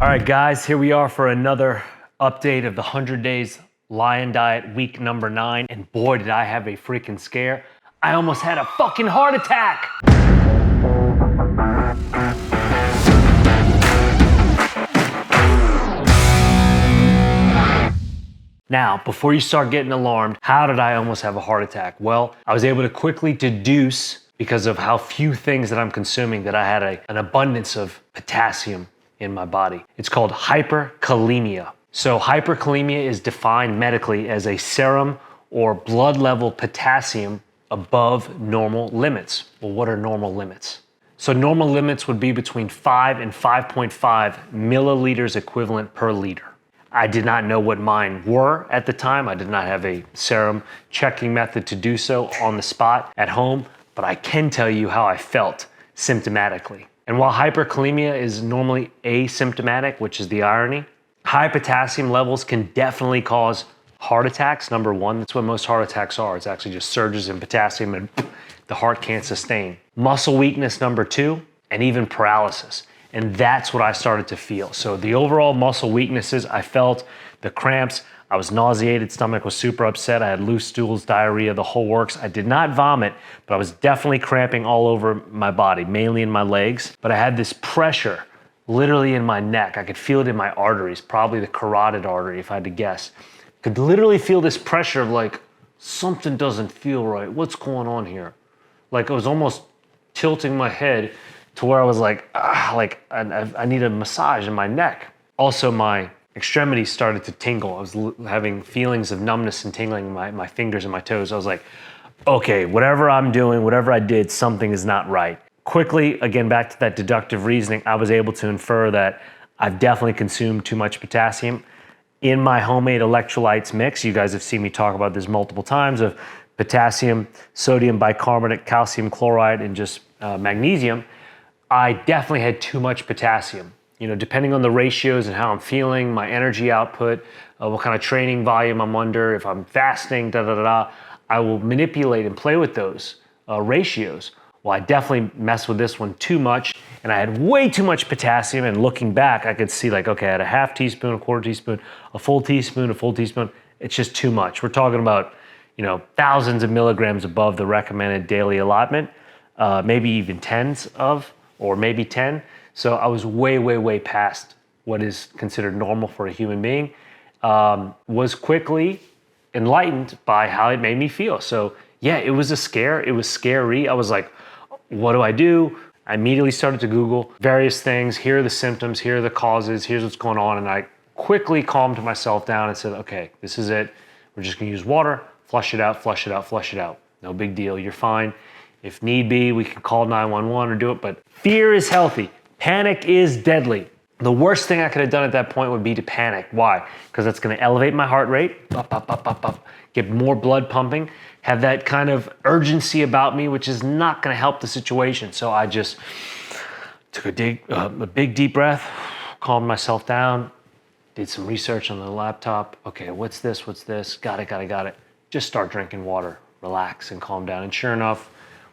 All right, guys, here we are for another update of the 100 Days Lion Diet, week number 9. And boy, did I have a freaking scare. I almost had a fucking heart attack. Now, before you start getting alarmed, how did I almost have a heart attack? Well, I was able to quickly deduce, because of how few things that I'm consuming, that I had an abundance of potassium in my body. It's called hyperkalemia. So hyperkalemia is defined medically as a serum or blood level potassium above normal limits. Well, what are normal limits? So normal limits would be between 5 and 5.5 milliliters equivalent per liter. I did not know what mine were at the time. I did not have a serum checking method to do so on the spot at home, but I can tell you how I felt symptomatically. And while hyperkalemia is normally asymptomatic, which is the irony, high potassium levels can definitely cause heart attacks. Number one, that's what most heart attacks are. It's actually just surges in potassium and the heart can't sustain. Muscle weakness, number two, and even paralysis. And that's what I started to feel. So the overall muscle weaknesses, I felt the cramps, I was nauseated, stomach was super upset, I had loose stools, diarrhea, the whole works. I did not vomit, but I was definitely cramping all over my body, mainly in my legs. But I had this pressure literally in my neck. I could feel it in my arteries, probably the carotid artery if I had to guess. Could literally feel this pressure of like, something doesn't feel right. What's going on here? Like I was almost tilting my head to where I was like, I need a massage in my neck. Also, my extremities started to tingle. I was having feelings of numbness and tingling in my fingers and my toes. I was like, okay, whatever I'm doing, whatever I did, something is not right. Quickly, again, back to that deductive reasoning, I was able to infer that I've definitely consumed too much potassium. In my homemade electrolytes mix, you guys have seen me talk about this multiple times, of potassium, sodium bicarbonate, calcium chloride, and just magnesium. I definitely had too much potassium. You know, depending on the ratios and how I'm feeling, my energy output, what kind of training volume I'm under, if I'm fasting, I will manipulate and play with those ratios. Well, I definitely messed with this one too much, and I had way too much potassium, and looking back, I could see like, okay, I had a half teaspoon, a quarter teaspoon, a full teaspoon, a full teaspoon. It's just too much. We're talking about, you know, thousands of milligrams above the recommended daily allotment, maybe even tens of, or maybe 10. So I was way past what is considered normal for a human being. Was quickly enlightened by how it made me feel. So yeah, it was a scare. It was scary. I was like, what do I do? I immediately started to Google various things. Here are the symptoms. Here are the causes. Here's what's going on. And I quickly calmed myself down and said, okay, this is it. We're just gonna use water, flush it out, flush it out, flush it out. No big deal, you're fine. If need be, we can call 911 or do it, but fear is healthy. Panic is deadly. The worst thing I could have done at that point would be to panic. Why? Because that's gonna elevate my heart rate, get more blood pumping, have that kind of urgency about me, which is not gonna help the situation. So I just took a big deep breath, calmed myself down, did some research on the laptop. Okay, what's this? Got it. Just start drinking water, relax and calm down. And sure enough,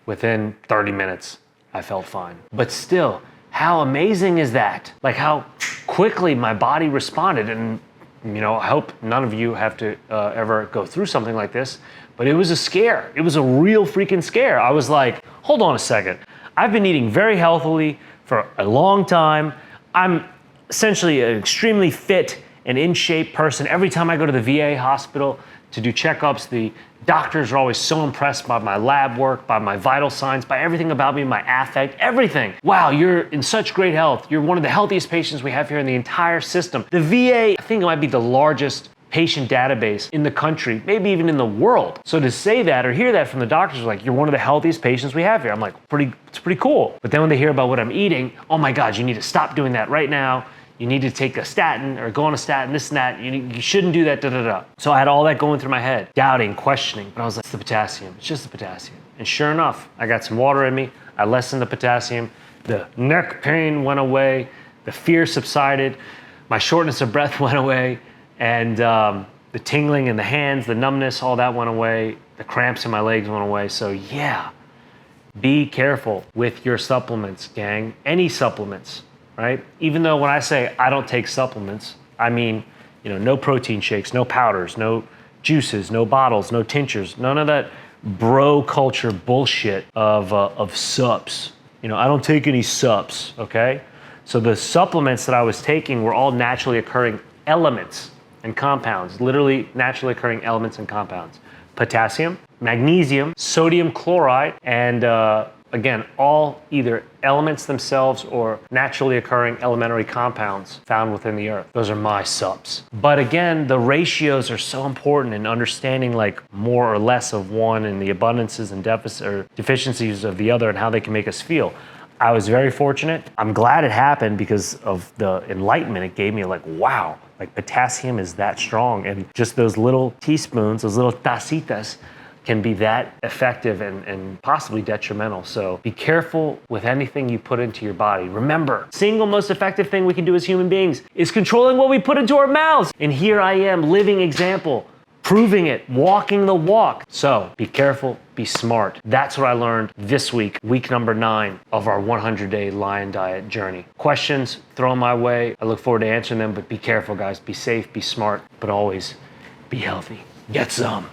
within 30 minutes, I felt fine. But still, how amazing is that? Like how quickly my body responded. And you know, I hope none of you have to ever go through something like this, but it was a scare. It was a real freaking scare. I was like, hold on a second. I've been eating very healthily for a long time. I'm essentially an extremely fit and in shape person. Every time I go to the VA hospital to do checkups, the doctors are always so impressed by my lab work, by my vital signs, by everything about me, my affect, everything. Wow, you're in such great health. You're one of the healthiest patients we have here in the entire system. The VA, I think it might be the largest patient database in the country, maybe even in the world. So to say that or hear that from the doctors, like, you're one of the healthiest patients we have here, I'm like, it's pretty cool. But then when they hear about what I'm eating, oh my God, you need to stop doing that right now. You need to take a statin or go on a statin, this and that. You shouldn't do that, So I had all that going through my head, doubting, questioning, but I was like, it's the potassium, it's just the potassium. And sure enough, I got some water in me, I lessened the potassium, the neck pain went away, the fear subsided, my shortness of breath went away, and the tingling in the hands, the numbness, all that went away, the cramps in my legs went away. So yeah, be careful with your supplements, gang, any supplements. right? Even though when I say I don't take supplements, I mean, no protein shakes, no powders, no juices, no bottles, no tinctures, none of that bro culture bullshit of sups. I don't take any sups, okay? So the supplements that I was taking were all naturally occurring elements and compounds, literally naturally occurring elements and compounds. Potassium, magnesium, sodium chloride, and again, all either elements themselves or naturally occurring elementary compounds found within the earth. Those are my sups. But again, the ratios are so important in understanding like more or less of one and the abundances and deficiencies of the other and how they can make us feel. I was very fortunate. I'm glad it happened because of the enlightenment it gave me, like, wow, like potassium is that strong. And just those little teaspoons, those little tacitas, can be that effective and possibly detrimental. So be careful with anything you put into your body. Remember, single most effective thing we can do as human beings is controlling what we put into our mouths. And here I am, living example, proving it, walking the walk. So be careful, be smart. That's what I learned this week, week number 9 of our 100-day Lion Diet journey. Questions, throw them my way. I look forward to answering them, but be careful, guys. Be safe, be smart, but always be healthy. Get some.